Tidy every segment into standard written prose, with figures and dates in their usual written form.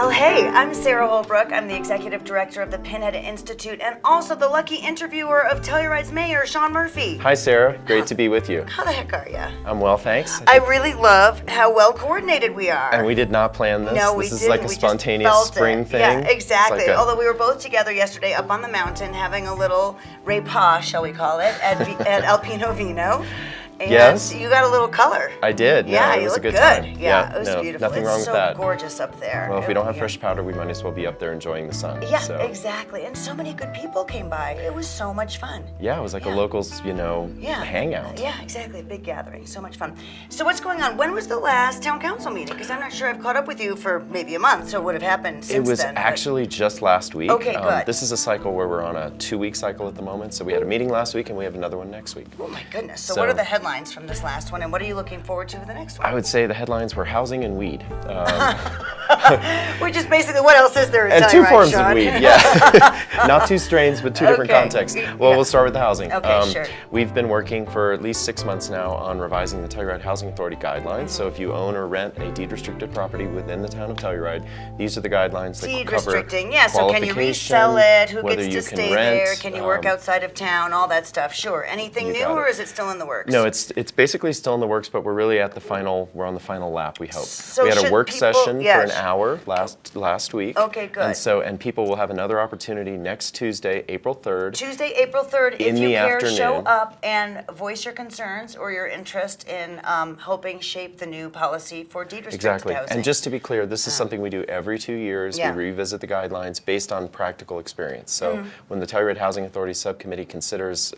Well, hey, I'm Sarah Holbrook. I'm the Executive Director of the Pinhead Institute and also the lucky interviewer of Telluride's mayor, Sean Murphy. Hi, Sarah. Great to be with you. How the heck are you? I'm well, thanks. I really love how well coordinated we are. And we did not plan this. No, we This is didn't. like a We just spontaneous felt spring it. thing. Yeah, exactly. It's like Although we were both together yesterday up on the mountain having a little repas, shall we call it, at Alpino Vino. And Yes. you got a little color. I did. Yeah, No, it you was look a good good. time. Yeah, it was no, beautiful. Nothing It's wrong with so that. gorgeous up there. Well, if we don't have Yeah. fresh powder, we might as well be up there enjoying the sun. Yeah, so. exactly. And so many good people came by. It was so much fun. Yeah, it was like Yeah. a locals, hangout. Yeah, exactly. A big gathering. So much fun. So what's going on? When was the last town council meeting? Because I'm not sure I've caught up with you for maybe a month, so it would have happened since It was then. but- actually just last week. Okay, good. This is a cycle where we're on a 2-week cycle at the moment. So we had a meeting last week and we have another one next week. Oh my goodness. So So- what are the headlines from this last one, and what are you looking forward to for the next one? I would say the headlines were housing and weed. Which is basically, what else is there to And tell two you, right, forms Sean? of weed, yeah. Not two strains, but two different Okay. contexts. Yeah. Well, we'll start with the housing. Okay, sure. We've been working for at least 6 months now on revising the Telluride Housing Authority guidelines. So if you own or rent a deed-restricted property within the town of Telluride, these are the guidelines that Deed cover restricting, yeah. So can you qualification, resell it? Who whether gets you to can stay rent, there? Can you work outside of town? All that stuff. Sure. Anything You new, got it. or is it still in the works? No, it's basically still in the works, but we're really at the final. We're on the final lap. We hope. So we had a should work people- session yeah, for an hour last week. Okay, good. And people will have another opportunity next Tuesday, April 3rd. Tuesday, April 3rd, In if you the care, show afternoon. up and voice your concerns or your interest in helping shape the new policy for deed restricted Exactly. housing. And just to be clear, this is something we do every 2 years. Yeah. We revisit the guidelines based on practical experience. So when the Telluride Housing Authority Subcommittee considers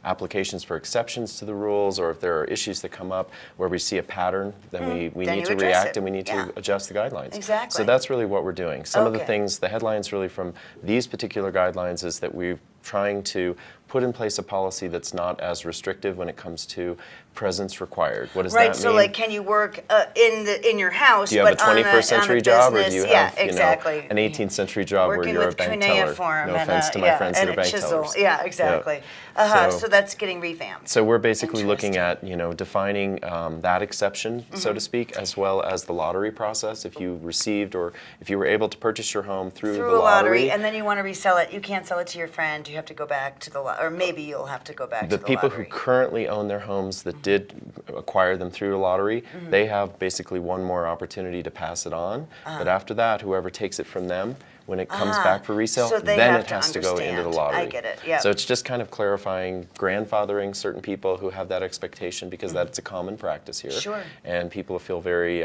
applications for exceptions to the rules, or if there are issues that come up where we see a pattern, then we Then need you to address react it. and we need Yeah. to adjust the guidelines. Exactly. So that's really what we're doing. Some of the Okay. things, the headlines really from these particular guidelines is that we're trying to put in place a policy that's not as restrictive when it comes to presence required. What does Right, that so mean? like, can you work in your house, Do you have a but on 21st on century job, or do business? you Yeah, have exactly. an 18th century job where Working you're a with bank teller? cuneiform No and offense to my friends that and are a bank chisel. tellers. Yeah, exactly. So- So that's getting revamped. So we're basically looking at, defining that exception, so Mm-hmm. to speak, as well as the lottery process. If you received or if you were able to purchase your home through the Through a lottery, lottery, and then you want to resell it. You can't sell it to your friend. You have to go back to the or maybe you'll have to go back the to the people who lottery. currently own their homes that did acquire them through a lottery, Mm-hmm. they have basically one more opportunity to pass it on. But after that, whoever takes it from them, when it comes back for resale, so they then have it to has to go into the understand. lottery. I get it, yep. So it's just kind of clarifying, grandfathering certain people who have that expectation, because that's a common practice here. Sure. And people feel very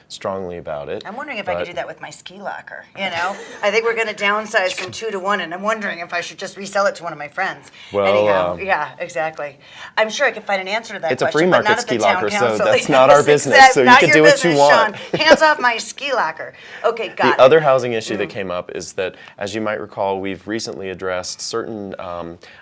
strongly about it. I'm wondering if I could But- do that with my ski locker. I think we're going to downsize from 2 to 1, and I'm wondering if I should just resell it to one of my friends. Well, anyhow, yeah, exactly. I'm sure I could find an answer to that It's a question, free but market not at the ski town locker, so council. that's not our business, Exact- so you not can your do what you business, want. Sean. Hands off my ski locker. Okay, got it. The other housing issue that came up is that, as you might recall, we've recently addressed certain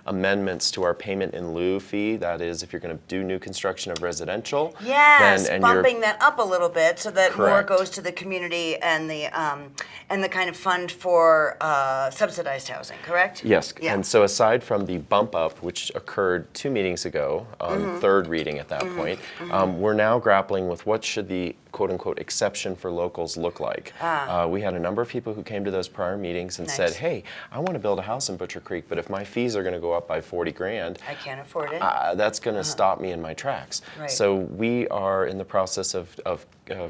amendments to our payment in lieu fee. That is, if you're going to do new construction of residential, Yes, and you're bumping that up a little bit so that more Correct. goes to the community and the kind of fund for subsidized housing, correct? Yes, Yeah. and so aside from the bump up, which occurred 2 meetings ago on third reading at that point, we're now grappling with what should the quote-unquote exception for locals look like. We had a number of people who came to those prior meetings and said, Nice. hey, I want to build a house in Butcher Creek, but if my fees are going to go up by 40 grand, I can't afford it. that's going to stop me in my tracks. Right. So we are in the process of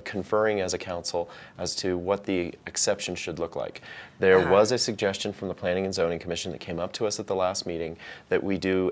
conferring as a council as to what the exception should look like. There was a suggestion from the Planning and Zoning Commission that came up to us at the last meeting that we do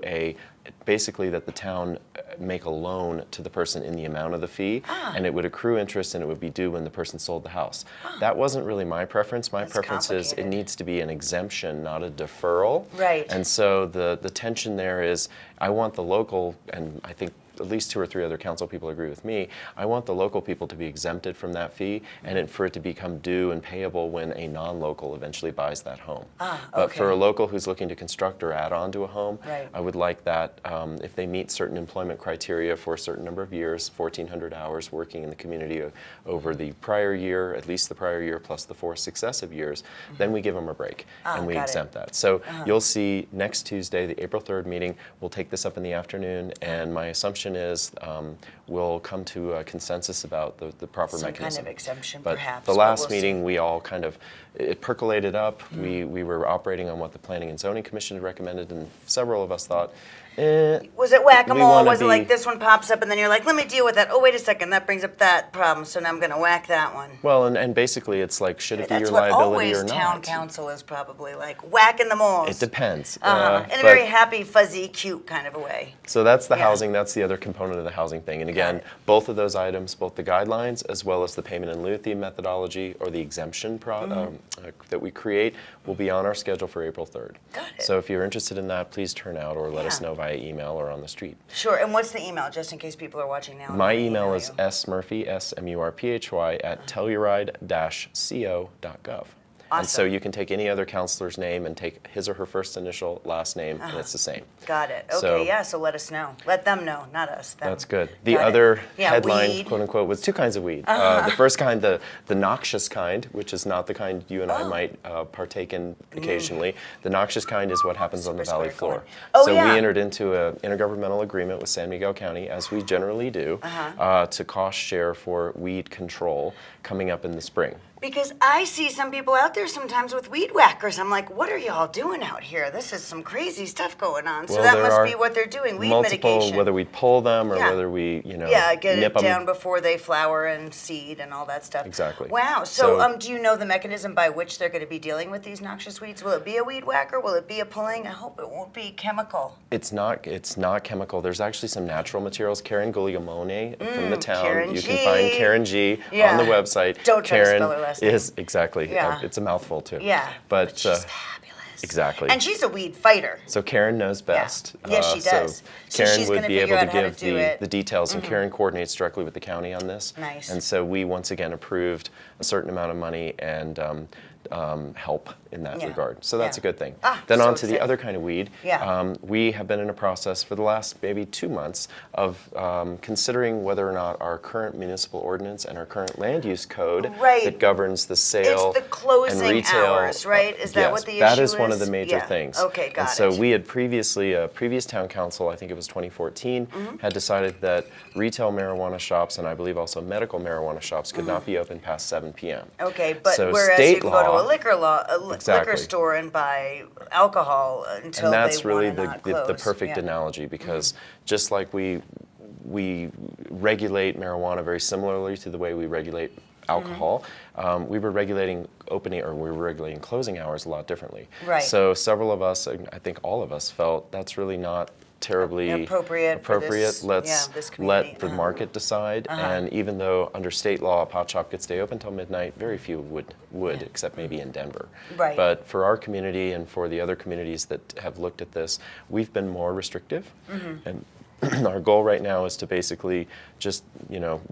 basically that the town make a loan to the person in the amount of the fee, and it would accrue interest and it would be due when the person sold the house. That wasn't really my preference. My That's preference is it complicated. needs to be an exemption, not a deferral. Right. And so the tension there is, I want the local, and I think at least 2 or 3 other council people agree with me, I want the local people to be exempted from that fee and for it to become due and payable when a non-local eventually buys that home. But for a okay. local who's looking to construct or add on to a home, Right. I would like that if they meet certain employment criteria for a certain number of years, 1,400 hours working in the community over the prior year, at least the prior year plus the 4 successive years, then we give them a break and we got it. exempt that. So you'll see next Tuesday, the April 3rd meeting, we'll take this up in the afternoon, and my assumption assumption is we'll come to a consensus about the proper Some mechanism. kind of exemption, but perhaps. the but last we'll meeting, see. we all kind of, it percolated up. We were operating on what the Planning and Zoning Commission had recommended, and several of us thought, Was it whack-a-mole? wanna Was it like be- this one pops up and then you're like, let me deal with that. Oh, wait a second, that brings up that problem, so now I'm going to whack that one. well, and basically it's like, should it be That's your what liability always or not? town council is probably like, whacking the moles. It depends. In a but- very happy, fuzzy, cute kind of a way. So that's the Yeah. housing, that's the other component of the housing thing. And again, it. both of those items, both the guidelines as well as the payment in lieu methodology or the exemption that we create will be on our schedule for April 3rd. Got it. So if you're interested in that, please turn out or let us Yeah. know via email or on the street. Sure, and what's the email, just in case people are watching now? and My wanna email is you? smurphy, smurphy, at telluride-co.gov. And so Awesome. you can take any other counselor's name and take his or her first initial, last name, and it's the same. Got it. Okay, So- yeah, so let us know. Let them know, not us. Them. That's good. The Got it. other Yeah, headline, weed. quote unquote, was two kinds of weed. The first kind, the noxious kind, which is not the kind you and I might partake in occasionally. The noxious kind is what happens on the Super valley sprinkler. floor. Oh, so yeah. we entered into an intergovernmental agreement with San Miguel County, as we generally do, to cost share for weed control coming up in the spring. Because I see some people out there sometimes with weed whackers. I'm like, what are y'all doing out here? This is some crazy stuff going on. So Well, that there must are be what they're doing, weed multiple, mitigation. whether we pull them or Yeah. whether we, Get nip it down 'em. before they flower and seed and all that stuff. Exactly. Wow. So, So- do you know the mechanism by which they're going to be dealing with these noxious weeds? Will it be a weed whacker? Will it be a pulling? I hope it won't be chemical. It's not chemical. There's actually some natural materials. Karen Guglielmone from the town. Karen you G. can find Karen G Yeah. on the website. Don't try to Karen spell her last name. is exactly. Yeah. It's a mouthful too. Yeah. But, she's fabulous. exactly. And she's a weed fighter. So Karen knows best. Yes, she does. So Karen she's would gonna be figure able to out how to give do it. the details, and Karen coordinates directly with the county on this. Nice. And so we once again approved a certain amount of money and help in that Yeah. regard. So that's Yeah. a good thing. Ah, Then so on to the exciting. other kind of weed. Yeah. We have been in a process for the last maybe 2 months of considering whether or not our current municipal ordinance and our current land use code Right. that governs the sale It's the closing and retail, hours, right? Is that yes, what the that issue is one of is? the major Yeah. things. Okay, got and so it. we had previously, previous town council, I think it was 2014, Mm-hmm. had decided that retail marijuana shops and I believe also medical marijuana shops could not be open past 7 p.m. Okay, but So whereas state you can go to law- a liquor Exactly. liquor store and buy alcohol until And that's they really wanna the, not the, the close. perfect Yeah. analogy, because just like we regulate marijuana very similarly to the way we regulate alcohol, we were regulating closing hours a lot differently. Right. So several of us, I think all of us, felt that's really not terribly Appropriate for this- Let's this community. let the market decide. And even though under state law a pot shop could stay open till midnight, very few would, except maybe in Denver. Right. But for our community and for the other communities that have looked at this, we've been more restrictive. And our goal right now is to basically just,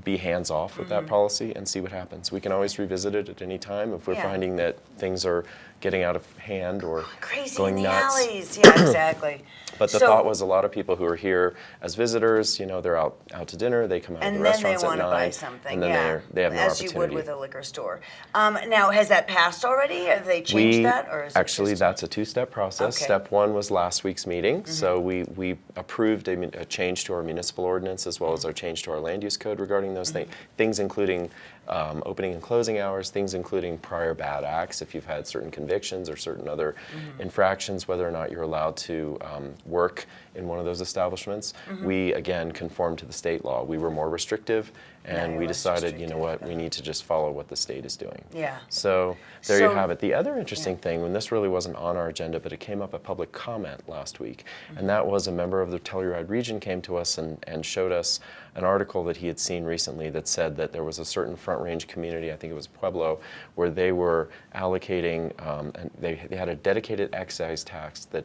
be hands off with that policy and see what happens. We can always revisit it at any time if we're Yeah. finding that things are getting out of hand or Crazy going in the nuts. alleys. Yeah, exactly. But the thought was a lot of people who are here as visitors, they're out to dinner, they come out of And the then they restaurants at want to 9, buy something, and then yeah, they have no as opportunity. you would with a liquor store. Now, has that passed already? Have they changed that, or is it Actually, just- that's a two-step process. Okay. Step one was last week's meeting. So we approved a change to our municipal ordinance as well as our change to our land use code regarding those things, including opening and closing hours, things including prior bad acts, if you've had certain convictions or certain other infractions, whether or not you're allowed to work in one of those establishments. We, again, conformed to the state law. We were more restrictive, and you're we less decided, you know restrictive. what, we need to just follow what the state is doing. Yeah. So there you So- have it. The other interesting thing, when this really wasn't on our agenda, but it came up at public comment last week, and that was a member of the Telluride region came to us and showed us an article that he had seen recently that said that there was a certain Front Range community, I think it was Pueblo, where they were allocating, and they had a dedicated excise tax that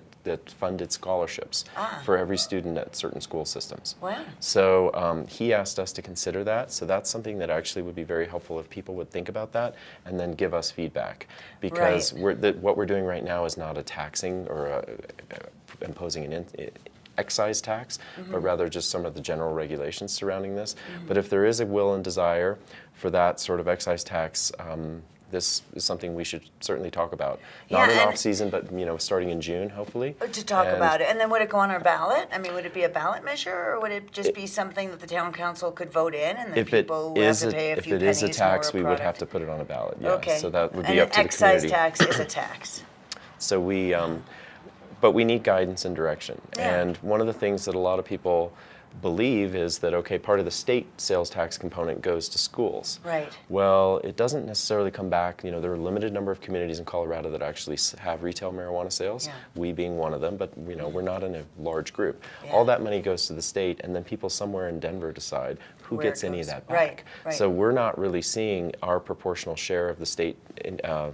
funded scholarships for every student at certain school systems. Wow. So he asked us to consider that. So that's something that actually would be very helpful if people would think about that and then give us feedback. Because what we're doing right now is not a taxing or imposing an excise tax, but rather just some of the general regulations surrounding this. But if there is a will and desire for that sort of excise tax this is something we should certainly talk about. Not Yeah, in and- off-season, but starting in June, hopefully. To talk And about it. And then would it go on our ballot? I mean, would it be a ballot measure, or would it just be something that the town council could vote in, and then If it people who have is to pay a if few it pennies is a tax, more we would have to product? put it on a ballot. Yeah. Okay. So that would And be an up to the excise community. tax is a tax. So but we need guidance and direction. Yeah. And one of the things that a lot of people believe is that, okay, part of the state sales tax component goes to schools. Right. Well, it doesn't necessarily come back. There are a limited number of communities in Colorado that actually have retail marijuana sales, Yeah. we being one of them, but we're not in a large group. Yeah. All that money goes to the state, and then people somewhere in Denver decide who Where it gets any of goes. that Right, back. right. So we're not really seeing our proportional share of the state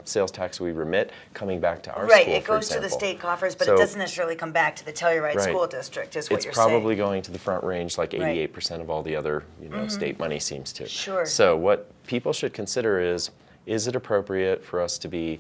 sales tax we remit coming back to our Right, school, it for goes to the example. state coffers, but So- it doesn't necessarily come back to the Telluride Right. School District, is what It's you're probably saying. going to the front range, like Right. Mm-hmm. 88% of all the other, state money seems to. Sure. So what people should consider is it appropriate for us to be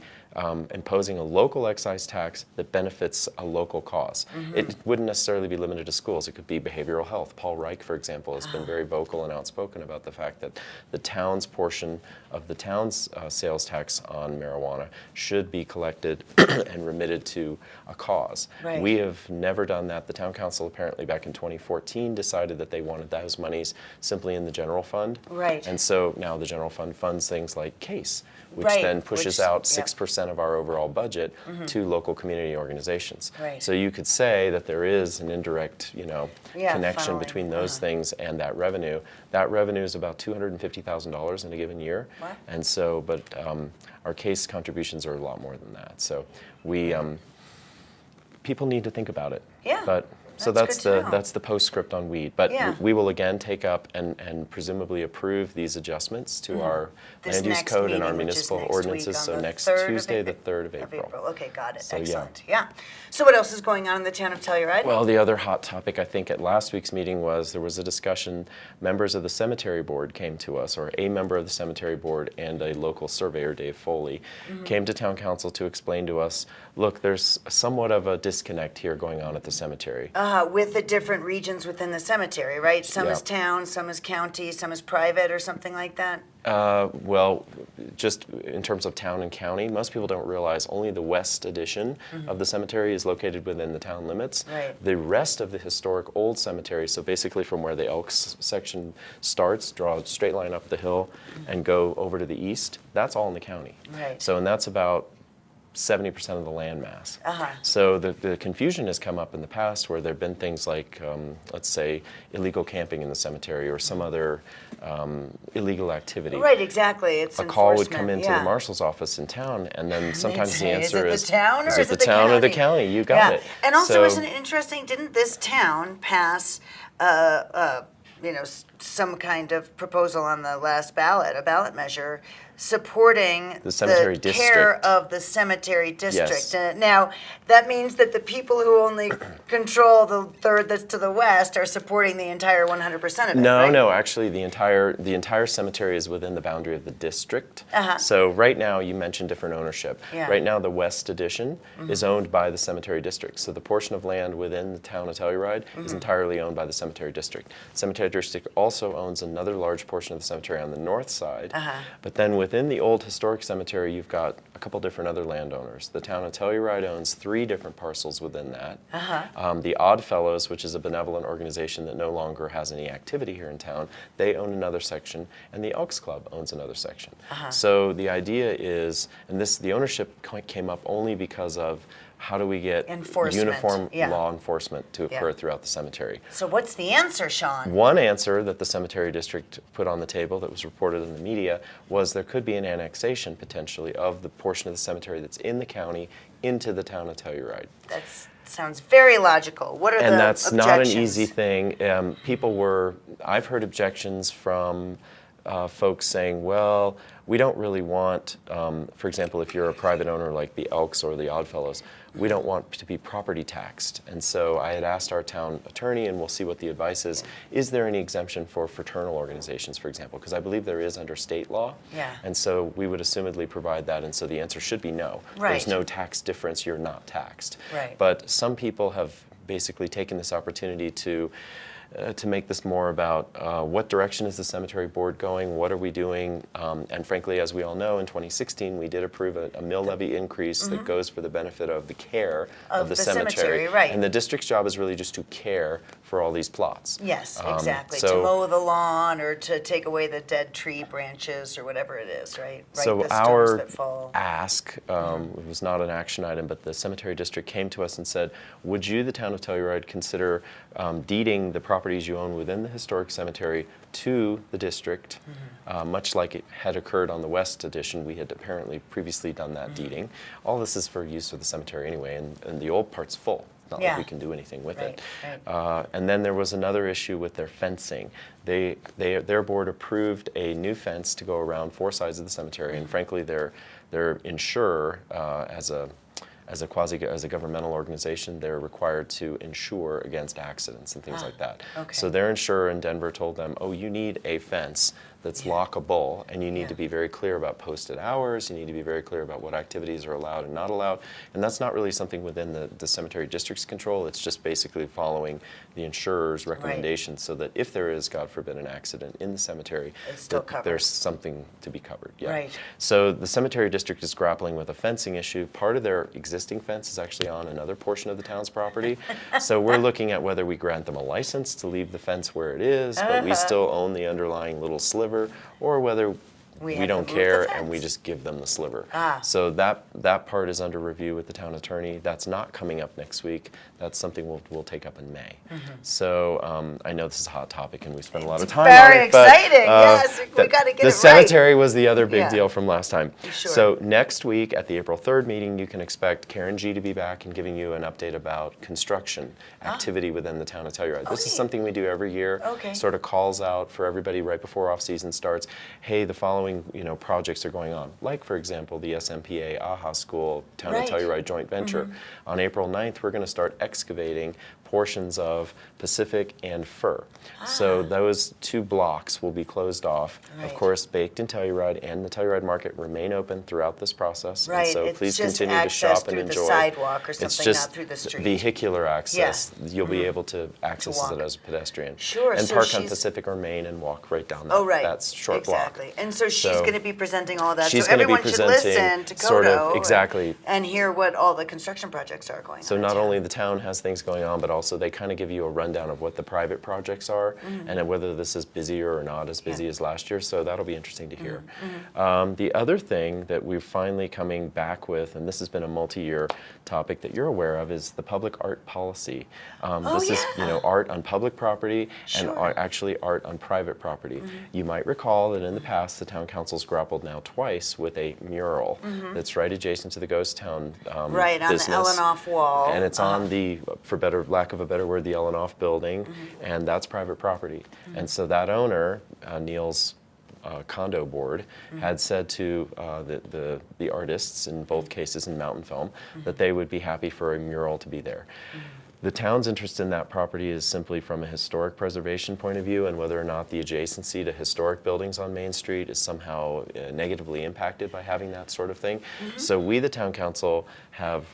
imposing a local excise tax that benefits a local cause? Mm-hmm. It wouldn't necessarily be limited to schools. It could be behavioral health. Paul Reich, for example, has been very vocal and outspoken about the fact that the town's portion of the town's sales tax on marijuana should be collected and remitted to a cause. Right. We have never done that. The town council apparently back in 2014 decided that they wanted those monies simply in the general fund. Right. And so now the general fund funds things like CASE, which Right, then pushes which- out yeah. 6% of our overall budget to local community organizations. Right. So you could say that there is an indirect, Yeah, connection funneling, between those things and that revenue. That revenue is about $250,000 in a given year. Wow. And so, but our CASE contributions are a lot more than that. So people need to think about it. Yeah, But so that's good to know. that's the postscript on weed. But Yeah. we will again take up and presumably approve these adjustments to our Mm-hmm. This land use next code and our meeting, which is municipal next week ordinances. on So the next 3rd of Tuesday, April. the 3rd of April. Okay, got it. So, yeah. Excellent. Yeah. So what else is going on in the town of Telluride? Well, the other hot topic, I think, at last week's meeting was there was a discussion. Members of the cemetery board came to us, or a member of the cemetery board and a local surveyor, Dave Foley, came to town council to explain to us, look, there's somewhat of a disconnect here going on at the cemetery. With the different regions within the cemetery, right? Some is Yeah. town, some is county, some is private, or something like that? Well, just in terms of town and county, most people don't realize only the west addition of the cemetery is located within the town limits. Right. The rest of the historic old cemetery, so basically from where the Elks section starts, draw a straight line up the hill and go over to the east, that's all in the county. Right. So, and that's about 70% of the land mass. Uh-huh. So the confusion has come up in the past where there have been things like, let's say, illegal camping in the cemetery or some other illegal activity. Right, exactly. It's A call would enforcement, come into yeah. the marshal's office in town, and then sometimes the say, answer is it the town or is is it it the the town or the county? county? You got Yeah. it. And also, So- isn't it interesting, didn't this town pass some kind of proposal on the last ballot, a ballot measure, supporting The cemetery care district. of the cemetery district? Yes. Now, that means that the people who only control the third that's to the west are supporting the entire 100% of it, No, right? no. Actually, the entire cemetery is within the boundary of the district. Uh-huh. So right now, you mentioned different ownership. Yeah. Right now, the west addition is owned by the cemetery district. So the portion of land within the town of Telluride is entirely owned by the cemetery district. Cemetery district also owns another large portion of the cemetery on the north side. Uh-huh. But then within the old historic cemetery, you've got a couple different other landowners. The town of Telluride owns 3 different parcels within that. The Odd Fellows, which is a benevolent organization that no longer has any activity here in town, they own another section, and the Elks Club owns another section. So the idea is, and the ownership came up only because of how do we get Enforcement, uniform yeah. law enforcement to occur Yeah. throughout the cemetery. So what's the answer, Sean? One answer that the cemetery district put on the table that was reported in the media was there could be an annexation potentially of the portion of the cemetery that's in the county into the town of Telluride. That sounds very logical. What are the And that's not an objections? easy thing. I've heard objections from folks saying, well, we don't really want, for example, if you're a private owner like the Elks or the Oddfellows, we don't want to be property taxed. And so I had asked our town attorney, and we'll see what the advice is there any exemption for fraternal organizations, for example? Because I believe there is under state law. Yeah. And so we would assumedly provide that, and so the answer should be no. Right. There's no tax difference, you're not taxed. Right. But some people have basically taken this opportunity to to make this more about what direction is the cemetery board going, what are we doing, and frankly, as we all know, in 2016 we did approve a mill levy increase that goes for the benefit of the care of the cemetery. Right. And the district's job is really just to care for all these plots. Yes, exactly. so- to mow the lawn or to take away the dead tree branches or whatever it is, right? So the stones our that fall. ask, it was not an action item, but the cemetery district came to us and said, would you, the town of Telluride, consider deeding the properties you own within the historic cemetery to the district, much like it had occurred on the West Addition. We had apparently previously done that deeding. All this is for use of the cemetery anyway, and the old part's full. It's not like we can do anything with it. Right. And then there was another issue with their fencing. Their board approved a new fence to go around 4 sides of the cemetery, and frankly, their insurer, as a governmental organization, they're required to insure against accidents and things like that. Okay. So their insurer in Denver told them, oh, you need a fence that's lockable, and you need to be very clear about posted hours, you need to be very clear about what activities are allowed and not allowed, and that's not really something within the cemetery district's control. It's just basically following the insurer's recommendations so that if there is, God forbid, an accident in the cemetery, It's still that covered. there's something to be covered. Yeah. Right. So the cemetery district is grappling with a fencing issue. Part of their existing fence is actually on another portion of the town's property. So we're looking at whether we grant them a license to leave the fence where it is, but we still own the underlying little sliver, or whether we have don't to move the care and we fence. just give them the sliver. Ah. So that part is under review with the town attorney. That's not coming up next week. That's something we'll take up in May. So I know this is a hot topic and we spent a lot of time on Very it. but, exciting, yes, we gotta get it The right. cemetery was the other big Yeah. deal from last time. Sure. So next week at the April 3rd meeting, you can expect Karen G to be back and giving you an update about construction activity within the town of Telluride. This is neat. something we do every year. Okay. Sort of calls out for everybody right before off-season starts. Hey, the following projects are going on. Like, for example, the SMPA AHA School Town Right. of Telluride joint venture. On April 9th, we're going to start excavating portions of Pacific and Fir. So those 2 blocks will be closed off. Right. Of course, Baked in Telluride and the Telluride Market remain open throughout this process. Right, And so it's please just continue to access shop and through the enjoy. sidewalk or It's something, just not through the street. vehicular access. You'll be able to access walk. it as a pedestrian. Sure, And so park on she's- Pacific or Main and walk right down Oh, right. that short block. Exactly. And so she's going to be presenting all that. She's so gonna be everyone should presenting listen to sort of- Kodo exactly. and hear what all the construction projects are going on. So in not town. only the town has things going on, but also they kind of give you a rundown of what the private projects are and then whether this is busier or not as busy as last year. So that'll be interesting to hear. The other thing that we're finally coming back with, and this has been a multi-year topic that you're aware of, is the public art policy. This is art on public property and actually art on private property. You might recall that in the past the town council's grappled now twice with a mural that's right adjacent to the ghost town Right, on business. the Elenoff wall. And it's on the, for lack of a better word, the Elenoff building, and that's private property. And so that owner, Neil's condo board, had said to the artists in both cases in Mountain Film that they would be happy for a mural to be there. The town's interest in that property is simply from a historic preservation point of view and whether or not the adjacency to historic buildings on Main Street is somehow negatively impacted by having that sort of thing. So we, the town council, have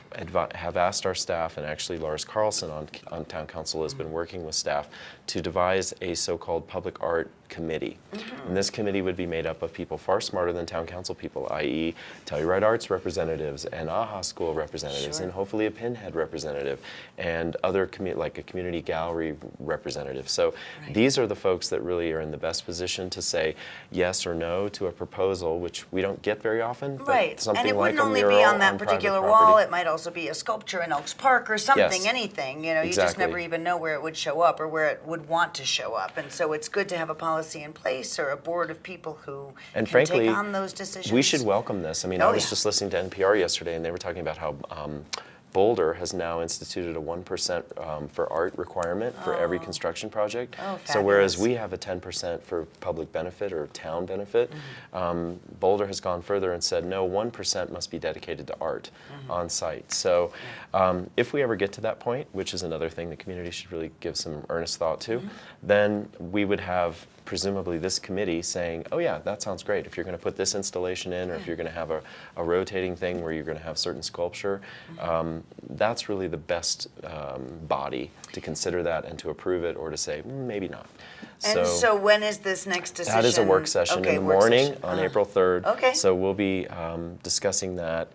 asked our staff, and actually Lars Carlson on town council has been working with staff to devise a so-called public art committee. And this committee would be made up of people far smarter than town council people, i.e. Telluride Arts representatives and AHA School representatives and hopefully a Pinhead representative and other like a community gallery representative. So these are the folks that really are in the best position to say yes or no to a proposal, which we don't get very often. But Right, something and it like wouldn't a only mural be on that private particular property. wall, it might also be a sculpture in Elks Park or something, Yes. anything, you just Exactly. never even know where it would show up or where it would want to show up. And so it's good to have a policy in place or a board of people who And can frankly, take on those decisions. we should welcome this. I mean, Oh, I was yeah. just listening to NPR yesterday, and they were talking about how Boulder has now instituted a 1% for art requirement for every construction project. Oh, so whereas fabulous. we have a 10% for public benefit or town benefit, Boulder has gone further and said, no, 1% must be dedicated to art on site. So if we ever get to that point, which is another thing the community should really give some earnest thought to, then we would have presumably this committee saying, oh yeah, that sounds great. If you're going to put this installation in, or if you're going to have a rotating thing where you're going to have certain sculpture, that's really the best body to consider that and to approve it, or to say, maybe not. And so when is this next decision? That is a work session in the morning on April 3rd. Okay. So we'll be discussing that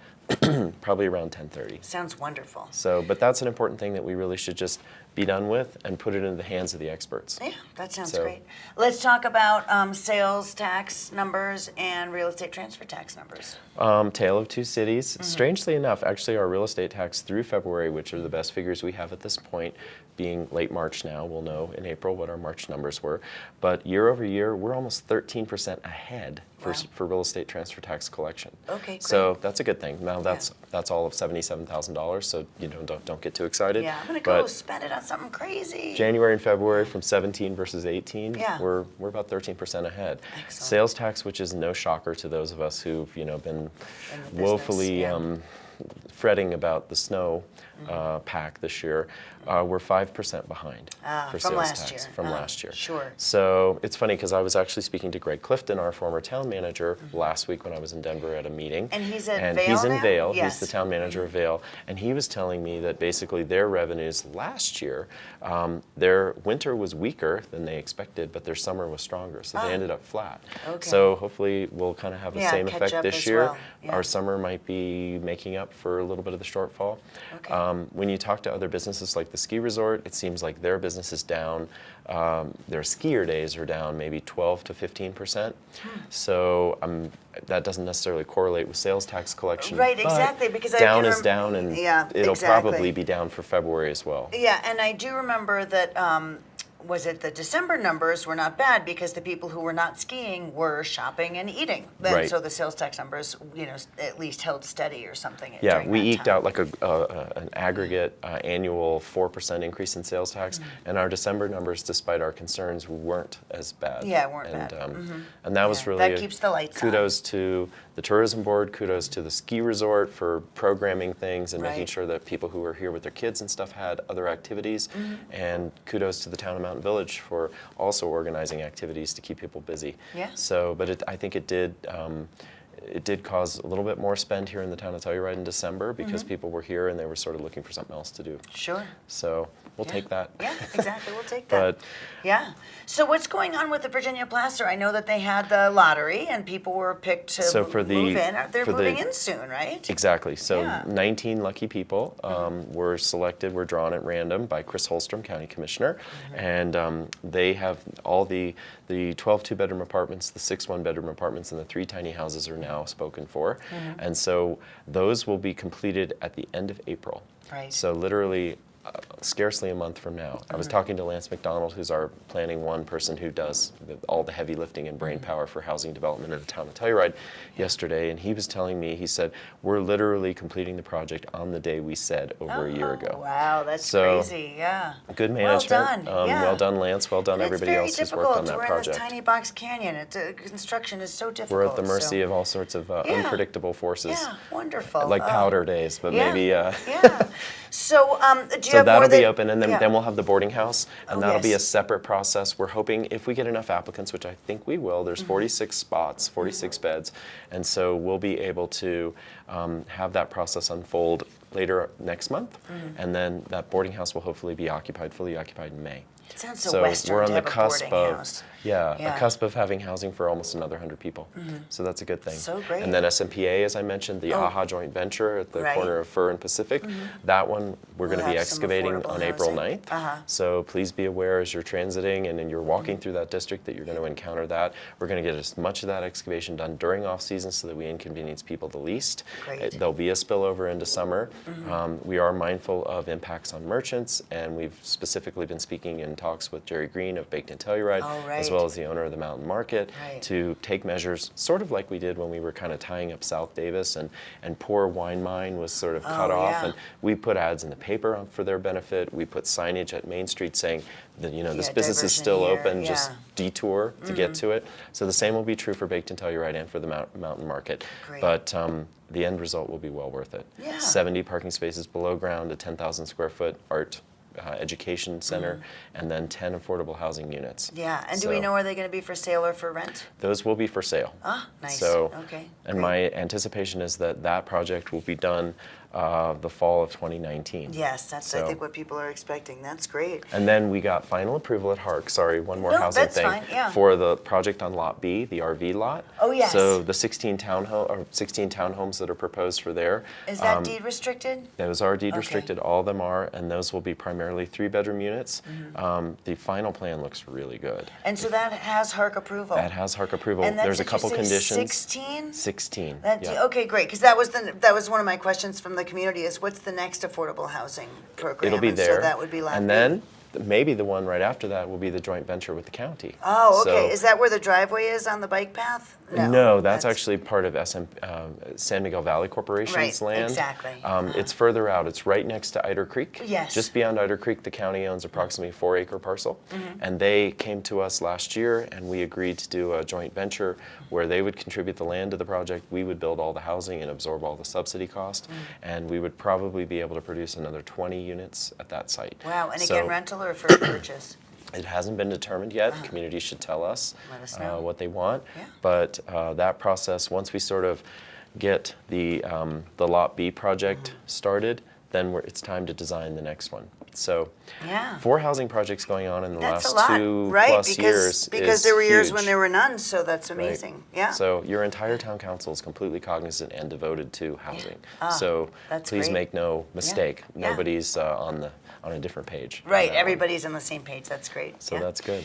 probably around 10:30. Sounds wonderful. So, but that's an important thing that we really should just be done with and put it in the hands of the experts. Yeah, that sounds So- great. Let's talk about sales tax numbers and real estate transfer tax numbers. Tale of two cities. Strangely enough, actually our real estate tax through February, which are the best figures we have at this point, being late March now, we'll know in April what our March numbers were. But year over year, we're almost 13% ahead for real estate transfer tax collection. Okay, great. So that's a good thing. Now that's all of $77,000, so don't get too excited. Yeah, I'm gonna go But spend it on something crazy. January and February from 17 versus 18, Yeah. we're about 13% ahead. Excellent. Sales tax, which is no shocker to those of us who've been In the business, woefully yeah. fretting about the snow pack this year, we're 5% behind for from sales last tax year. from last year. Sure. So it's funny because I was actually speaking to Greg Clifton, our former town manager, last week when I was in Denver at a meeting. And he's at And Vail he's in now? Vail. Yes. He's the town manager of Vail, and he was telling me that basically their revenues last year, their winter was weaker than they expected, but their summer was stronger, so they ended up flat. Okay. So hopefully we'll kind of have the Yeah, same catch effect up this as year. well. Yeah. Our summer might be making up for a little bit of the shortfall. Okay. When you talk to other businesses like the ski resort, it seems like their business is down. Their skier days are down maybe 12 to 15%. So that doesn't necessarily correlate with sales tax collection. Right, but exactly, because I down can is down, and Yeah, it'll exactly. probably be down for February as well. Yeah, and I do remember that, was it the December numbers were not bad because the people who were not skiing were shopping and eating. Then, Right. So the sales tax numbers, at least held steady or something. Yeah, during we that eked time. out like an aggregate annual 4% increase in sales tax, and our December numbers, despite our concerns, weren't as bad. Yeah, weren't and, bad. And that was Yeah, really that keeps the lights on. kudos to the tourism board, kudos to the ski resort for programming things and making Right. sure that people who were here with their kids and stuff had other activities, and kudos to the town of Mountain Village for also organizing activities to keep people busy. Yeah. So, but I think it did cause a little bit more spend here in the town of Telluride in December because people were here and they were sort of looking for something else to do. Sure. So we'll Yeah. take that. Yeah, exactly. We'll take that. But Yeah. So what's going on with the Virginia Plaster? I know that they had the lottery and people were picked to So for the- move in. They're for the- moving in soon, right? Exactly. So Yeah. 19 lucky people were selected, were drawn at random by Chris Holstrom, County Commissioner, and they have all the 12 two-bedroom apartments, the 6 one-bedroom apartments, and the 3 tiny houses are now spoken for, and so those will be completed at the end of April. Right. So literally scarcely a month from now. I was talking to Lance McDonald, who's our Planning One person who does all the heavy lifting and brain power for housing development in the town of Telluride yesterday, and he was telling me, he said, we're literally completing the project on the day we said over a year ago. Wow, that's So, crazy. Yeah. Good management. Well done. Yeah. Well done, Lance. Well done, And everybody else who's It's worked very on that difficult. We're in project. this tiny box canyon. Construction is so difficult. We're at the mercy so. of all sorts of Yeah. unpredictable forces. Yeah, wonderful. Like powder days, but yeah. maybe. Yeah. So, do you So have more that'll be that- open, and then, yeah. then we'll have the boarding house, and Oh, that'll be a yes. separate process. We're hoping if we get enough applicants, which I think we will, there's Mm-hmm. 46 spots, 46 beds, and so we'll be able to have that process unfold later next month, Mm-hmm. and then that boarding house will hopefully be occupied, fully occupied in May. It sounds so Western we're on to the have a cusp boarding of house. a cusp of having housing for almost another 100 people. So that's a good thing. So great. And then SMPA, as I mentioned, the Oh. AHA joint venture at the Right. corner of Fur and Pacific, that one we're going to We'll be have some excavating affordable on April housing. 9th. Uh-huh. So please be aware as you're transiting and then you're walking through that district that you're going to encounter that. We're going to get as much of that excavation done during off-season so that we inconvenience people the least. Great. There'll be a spillover into summer. We are mindful of impacts on merchants, and we've specifically been speaking in talks with Jerry Green of Baked in Telluride, Oh, as right. well as the owner of the Mountain Market, Right. to take measures sort of like we did when we were kind of tying up South Davis and poor wine mine was sort of cut off, yeah. and we put ads in the paper for their benefit. We put signage at Main Street saying that this Yeah, business is diversion still here, open, just yeah. detour to get to it. So the same will be true for Baked in Telluride and for the Mountain Market. Great. But the end result will be well worth it. Yeah. 70 parking spaces below ground, a 10,000 square foot art education center, and then 10 affordable housing units. Yeah, and do we So know, are they going to be for sale or for rent? those will be for sale. Ah, nice. So, Okay, and great. my anticipation is that that project will be done the fall of 2019. Yes, that's, I So- think, what people are expecting. That's great. And then we got final approval at Hark. Sorry, one more No, housing that's thing. fine, yeah. For the project on Lot B, the RV lot. Oh, yes. So the 16 townhomes that are proposed for there. Is that deed restricted? Those are deed Okay. restricted, all of them are, and those will be primarily 3-bedroom units. The final plan looks really good. And so that has HARC approval? That has Hark approval. And that's, There's a did you couple say conditions. 16? 16. That's, yeah. okay, great, because that was one of my questions from the community, is what's the next affordable housing program? It'll be And there. So that would be Lot And B. then maybe the one right after that will be the joint venture with the county. Oh, okay, So- is that where the driveway is on the bike path? No, that's actually part of San Miguel Valley Corporation's Right, land. exactly. It's further out. It's right next to Eider Creek. Yes. Just beyond Eider Creek, the county owns approximately a 4-acre parcel. And they came to us last year, and we agreed to do a joint venture where they would contribute the land to the project, we would build all the housing and absorb all the subsidy cost, and we would probably be able to produce another 20 units at that site. Wow, and So- again, rental or for purchase? It hasn't been determined yet. Communities should tell us, Let us know. what they want. Yeah. But that process, once we sort of get the Lot B project started, then it's time to design the next one. So Yeah. 4 housing projects going on in the That's a last lot, 2+ right? years Because is there were years huge. when there were none, so that's Right. amazing. Yeah. So your entire town council is completely cognizant and devoted to housing. Ah, So that's please great. make no mistake. Yeah. Nobody's on a different page. on Right, that one. everybody's on the same page. That's great. So yeah. that's good.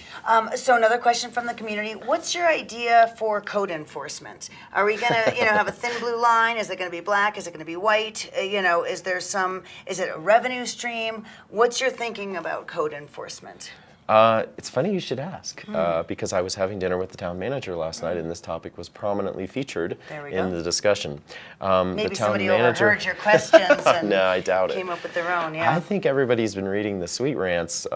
So another question from the community: what's your idea for code enforcement? Are we gonna, have a thin blue line? Is it gonna be black? Is it gonna be white? Is it a revenue stream? What's your thinking about code enforcement? It's funny you should ask, because I was having dinner with the town manager last night, and this topic was prominently featured There we in go. the discussion. Maybe the town somebody manager, overheard your questions and No, I doubt it. came up with their own. Yeah. I think everybody's been reading the Sweet Rants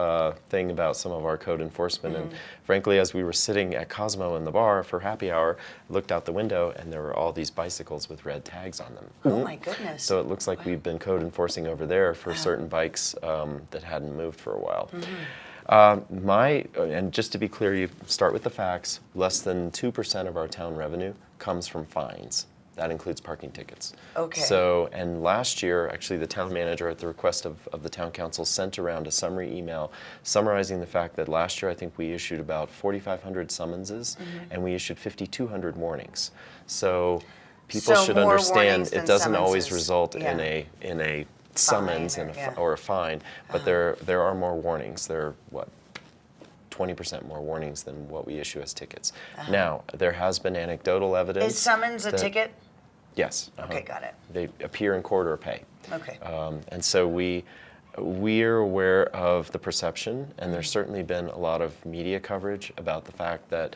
thing about some of our code enforcement, and frankly, as we were sitting at Cosmo in the bar for happy hour, looked out the window, and there were all these bicycles with red tags on them. Oh my goodness. So it looks like we've been code enforcing over there for certain bikes that hadn't moved for a while. And just to be clear, you start with the facts, less than 2% of our town revenue comes from fines. That includes parking tickets. Okay. So, and last year, actually, the town manager, at the request of the town council, sent around a summary email summarizing the fact that last year, I think we issued about 4,500 summonses, and we issued 5,200 warnings. So people So should more understand warnings it than doesn't always summonses. result Yeah. in a summons Fine and or- yeah. or a fine, but there are more warnings. There are, 20% more warnings than what we issue as tickets. Now, there has been anecdotal evidence. Is summons a that- ticket? Yes. Okay, got it. They appear in court or pay. Okay. And so we're aware of the perception, and there's certainly been a lot of media coverage about the fact that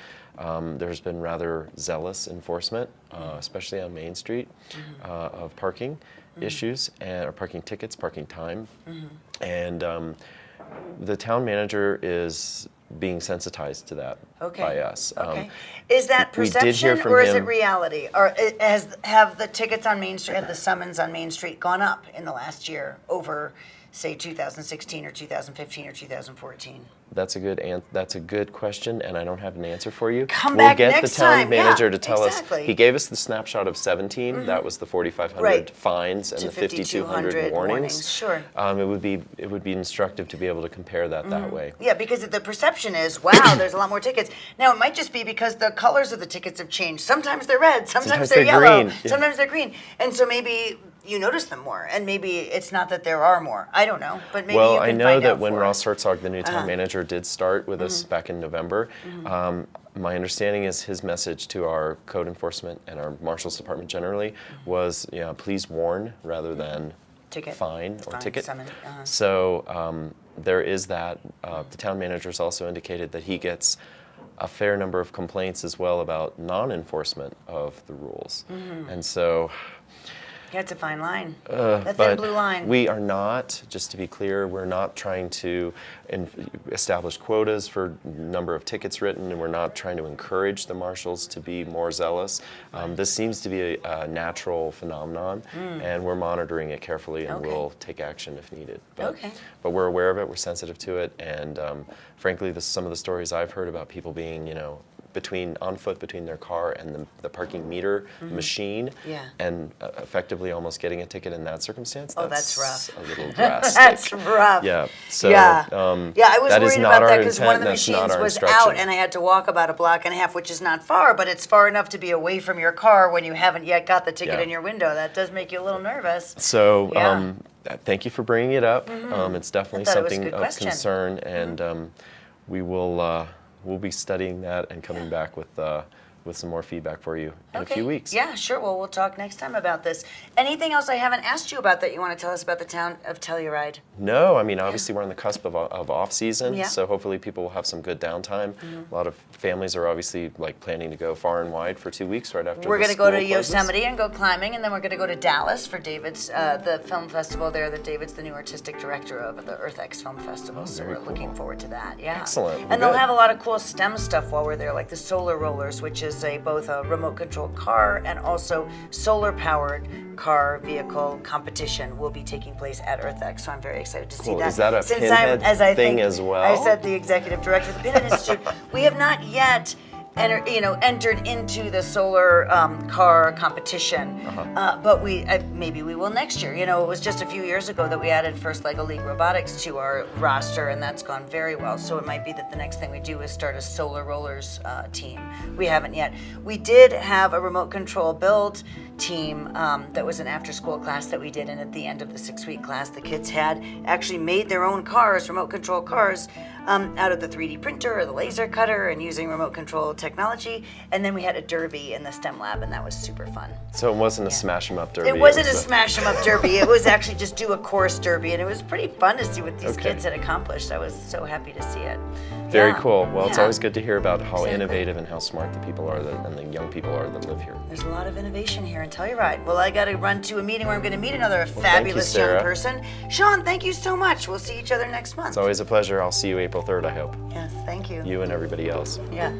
there's been rather zealous enforcement, especially on Main Street, of parking issues, or parking tickets, parking time. And the town manager is being sensitized to that Okay. by us. Okay. Is that we did hear perception from or is it him- reality? Or have the tickets on Main Street, have the summons on Main Street gone up in the last year over, say, 2016 or 2015 or 2014? That's a good question, and I don't have an answer for you. Come we'll back get next the town time. Yeah, manager to tell exactly. us. He gave us the snapshot of 17. That was the 4,500 Right. fines and To the 5,200 warnings. Sure. It would be instructive to be able to compare that that way. Yeah, because the perception is, wow, there's a lot more tickets. Now, it might just be because the colors of the tickets have changed. Sometimes they're red, sometimes they're they're yellow, green. Yeah. sometimes they're green. And so maybe you notice them more, and maybe it's not that there are more. I don't know, but maybe Well, you can I know find that out when for Ross us. Herzog, the new town manager, did start with us back in November, my understanding is his message to our code enforcement and our marshal's department generally was, please warn rather than Ticket. fine or Fine, ticket. summon, So there is that. The town manager's also indicated that he gets a fair number of complaints as well about non-enforcement of the rules. And so Yeah, it's a fine line. That thin But blue line. we are not, just to be clear, we're not trying to establish quotas for number of tickets written, and we're not trying to encourage the marshals to be more zealous. This seems to be a natural phenomenon, and we're monitoring it carefully, and Okay. we'll take action if needed. Okay. But we're aware of it, we're sensitive to it, and frankly, some of the stories I've heard about people being, on foot between their car and the parking meter machine, Yeah. and effectively almost getting a ticket in that circumstance. Oh, that's rough. A little drastic. That's rough. Yeah. So yeah. I was that is worried not about our that because one of intent, the that's not machines our was instruction. out, and I had to walk about a block and a half, which is not far, but it's far enough to be away from your car when you haven't yet got the ticket Yeah. in your window. That does make you a little nervous. So Yeah. thank you for bringing it up. It's definitely I thought it was a something good of question. concern, and we will we'll be studying that and coming back with some more feedback for you in a few weeks. Yeah, sure. Well, we'll talk next time about this. Anything else I haven't asked you about that you want to tell us about the town of Telluride? No, I mean, obviously we're on the cusp of off-season, Yeah. so hopefully people will have some good downtime. A lot of families are obviously planning to go far and wide for 2 weeks right after We're the going to go to school closes. Yosemite and go climbing, and then we're going to go to Dallas for David's, the film festival there that David's the new artistic director of, the EarthX Film Festival. So very we're looking forward to that. Yeah. Excellent. Well, And they'll good. have a lot of cool STEM stuff while we're there, like the solar rollers, which is both a remote-controlled car and also solar-powered car vehicle competition will be taking place at EarthX. So I'm very excited to see Cool. that. Is that a Since Pinhead I thing think as well? I said the executive director of the Pinhead Institute. We have not yet entered into the solar car competition, but maybe we will next year. It was just a few years ago that we added First Lego League Robotics to our roster, and that's gone very well. So it might be that the next thing we do is start a solar rollers team. We haven't yet. We did have a remote control build team that was an after-school class that we did, and at the end of the 6-week class, the kids had actually made their own cars, remote control cars, out of the 3D printer or the laser cutter and using remote control technology. And then we had a derby in the STEM lab, and that was super fun. So it wasn't a smash 'em up derby. It wasn't a was smash 'em up derby. It was actually just do a course derby, and it was pretty fun to see what these Okay. kids had accomplished. I was so happy to see it. Very Yeah. cool. Well, it's Yeah. always good to hear about how Exactly. innovative and how smart the people are and the young people are that live here. There's a lot of innovation here in Telluride. Well, I got to run to a meeting where I'm going to meet another thank you, fabulous young Sarah. person. Sean, thank you so much. We'll see each other next month. It's always a pleasure. I'll see you April 3rd, I hope. Yes, thank you. You and everybody else. Yeah.